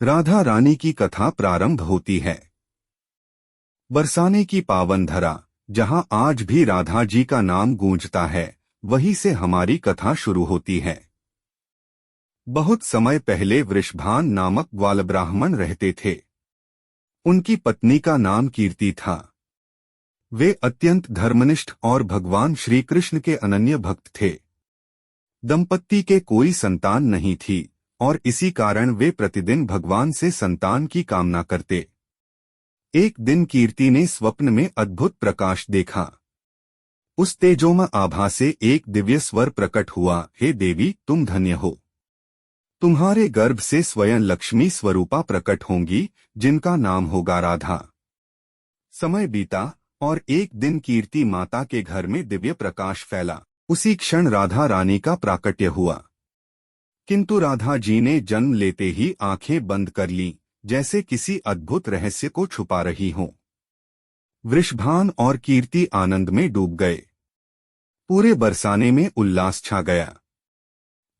राधा रानी की कथा प्रारंभ होती है। बरसाने की पावन धरा, जहां आज भी राधा जी का नाम गूंजता है, वहीं से हमारी कथा शुरू होती है। बहुत समय पहले वृषभान नामक ग्वाल ब्राह्मण रहते थे। उनकी पत्नी का नाम कीर्ति था। वे अत्यंत धर्मनिष्ठ और भगवान श्री कृष्ण के अनन्य भक्त थे। दंपत्ति के कोई संतान नहीं थी और इसी कारण वे प्रतिदिन भगवान से संतान की कामना करते। एक दिन कीर्ति ने स्वप्न में अद्भुत प्रकाश देखा। उस तेजोमय आभा से एक दिव्य स्वर प्रकट हुआ, हे देवी, तुम धन्य हो। तुम्हारे गर्भ से स्वयं लक्ष्मी स्वरूपा प्रकट होंगी, जिनका नाम होगा राधा। समय बीता और एक दिन कीर्ति माता के घर में दिव्य प्रकाश फैला। उसी क्षण राधा रानी का प्राकट्य हुआ। किंतु राधा जी ने जन्म लेते ही आंखें बंद कर लीं, जैसे किसी अद्भुत रहस्य को छुपा रही हों। वृषभान और कीर्ति आनंद में डूब गए। पूरे बरसाने में उल्लास छा गया।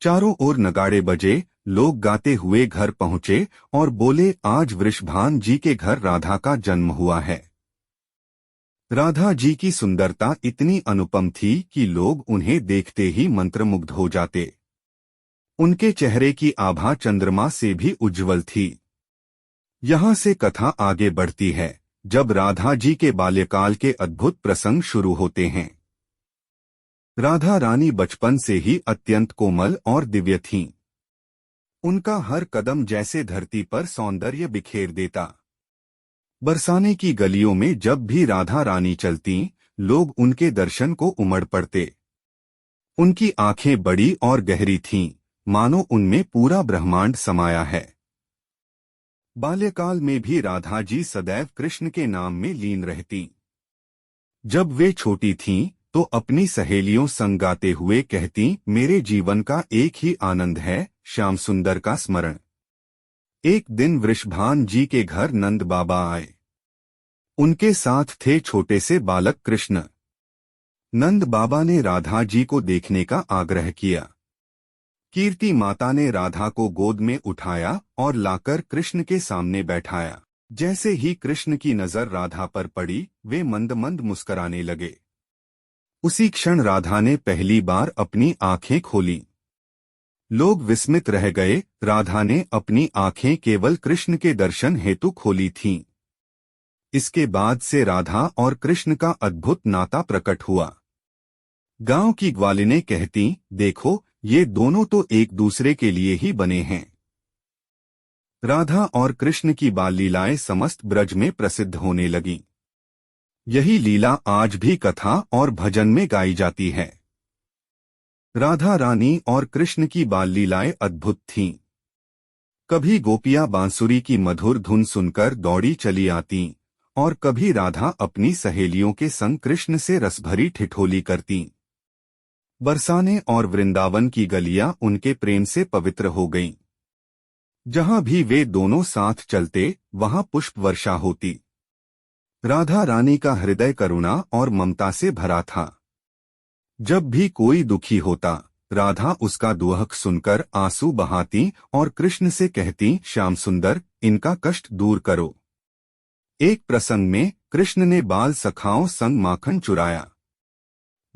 चारों ओर नगाड़े बजे, लोग गाते हुए घर पहुंचे और बोले, आज वृषभान जी के घर राधा का जन्म हुआ है। राधा जी की सुंदरता इतनी अनुपम थी कि लोग उन्हें देखते ही मंत्रमुग्ध हो जाते। उनके चेहरे की आभा चंद्रमा से भी उज्जवल थी। यहाँ से कथा आगे बढ़ती है, जब राधा जी के बाल्यकाल के अद्भुत प्रसंग शुरू होते हैं। राधा रानी बचपन से ही अत्यंत कोमल और दिव्य थीं। उनका हर कदम जैसे धरती पर सौंदर्य बिखेर देता। बरसाने की गलियों में जब भी राधा रानी चलतीं, लोग उनके दर्शन को उमड़ पड़ते। उनकी आंखें बड़ी और गहरी थीं, मानो उनमें पूरा ब्रह्मांड समाया है। बाल्यकाल में भी राधा जी सदैव कृष्ण के नाम में लीन रहतीं। जब वे छोटी थीं, तो अपनी सहेलियों संग गाते हुए कहतीं, मेरे जीवन का एक ही आनंद है, श्याम सुंदर का स्मरण। एक दिन वृषभान जी के घर नंद बाबा आए। उनके साथ थे छोटे से बालक कृष्ण। नंद बाबा ने राधा जी को देखने का आग्रह किया। कीर्ति माता ने राधा को गोद में उठाया और लाकर कृष्ण के सामने बैठाया। जैसे ही कृष्ण की नजर राधा पर पड़ी, वे मंद मंद मुस्कराने लगे। उसी क्षण राधा ने पहली बार अपनी आंखें खोली। लोग विस्मित रह गए। राधा ने अपनी आंखें केवल कृष्ण के दर्शन हेतु खोली थीं। इसके बाद से राधा और कृष्ण का अद्भुत नाता प्रकट हुआ। गांव की ग्वालिनें कहती, देखो, ये दोनों तो एक दूसरे के लिए ही बने हैं। राधा और कृष्ण की बाल लीलाएं समस्त ब्रज में प्रसिद्ध होने लगीं। यही लीला आज भी कथा और भजन में गाई जाती है। राधा रानी और कृष्ण की बाल लीलाएं अद्भुत थीं। कभी गोपियां बांसुरी की मधुर धुन सुनकर दौड़ी चली आतीं और कभी राधा अपनी सहेलियों के संग कृष्ण से रसभरी ठिठोली करतीं। बरसाने और वृंदावन की गलियां उनके प्रेम से पवित्र हो गईं। जहां भी वे दोनों साथ चलते, वहां पुष्प वर्षा होती। राधा रानी का हृदय करुणा और ममता से भरा था। जब भी कोई दुखी होता, राधा उसका दुहक सुनकर आंसू बहाती और कृष्ण से कहती, श्याम सुंदर, इनका कष्ट दूर करो। एक प्रसंग में कृष्ण ने बाल सखाओं संग माखन चुराया।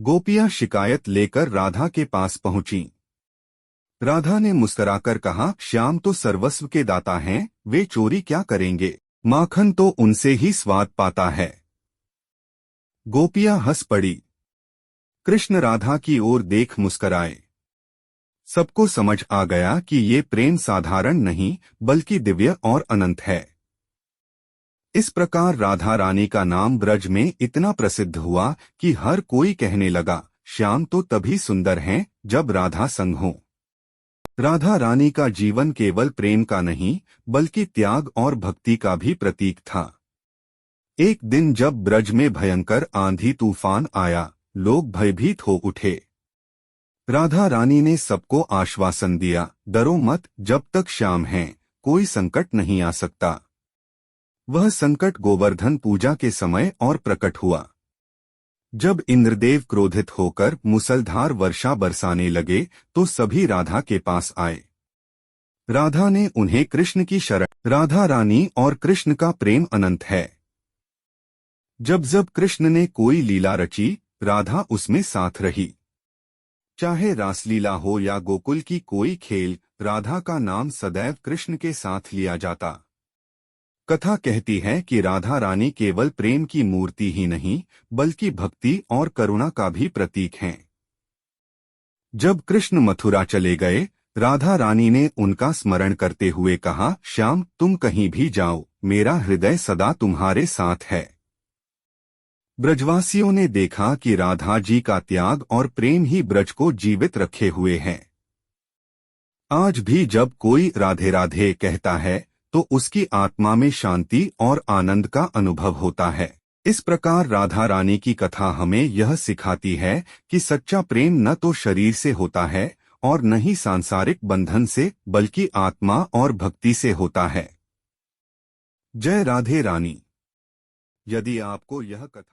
गोपियां शिकायत लेकर राधा के पास पहुंचीं। राधा ने मुस्कुराकर कहा, श्याम तो सर्वस्व के दाता हैं, वे चोरी क्या करेंगे, माखन तो उनसे ही स्वाद पाता है। गोपियां हंस पड़ी। कृष्ण राधा की ओर देख मुस्कुराए। सबको समझ आ गया कि ये प्रेम साधारण नहीं, बल्कि दिव्य और अनंत है। इस प्रकार राधा रानी का नाम ब्रज में इतना प्रसिद्ध हुआ कि हर कोई कहने लगा, श्याम तो तभी सुंदर हैं जब राधा संग हो। राधा रानी का जीवन केवल प्रेम का नहीं, बल्कि त्याग और भक्ति का भी प्रतीक था। एक दिन जब ब्रज में भयंकर आंधी तूफान आया, लोग भयभीत हो उठे। राधा रानी ने सबको आश्वासन दिया, डरो मत, जब तक श्याम हैं, कोई संकट नहीं आ सकता। वह संकट गोवर्धन पूजा के समय और प्रकट हुआ। जब इंद्रदेव क्रोधित होकर मूसलधार वर्षा बरसाने लगे, तो सभी राधा के पास आए। राधा ने उन्हें कृष्ण की शरण। राधा रानी और कृष्ण का प्रेम अनंत है। जब जब कृष्ण ने कोई लीला रची, राधा उसमें साथ रही। चाहे रासलीला हो या गोकुल की कोई खेल, राधा का नाम सदैव कृष्ण के साथ लिया जाता। कथा कहती है कि राधा रानी केवल प्रेम की मूर्ति ही नहीं, बल्कि भक्ति और करुणा का भी प्रतीक हैं। जब कृष्ण मथुरा चले गए, राधा रानी ने उनका स्मरण करते हुए कहा, श्याम तुम कहीं भी जाओ, मेरा हृदय सदा तुम्हारे साथ है। ब्रजवासियों ने देखा कि राधा जी का त्याग और प्रेम ही ब्रज को जीवित रखे हुए हैं। आज भी जब कोई राधे राधे कहता है, तो उसकी आत्मा में शांति और आनंद का अनुभव होता है। इस प्रकार राधा रानी की कथा हमें यह सिखाती है कि सच्चा प्रेम न तो शरीर से होता है और न ही सांसारिक बंधन से, बल्कि आत्मा और भक्ति से होता है। जय राधे रानी। यदि आपको यह कथा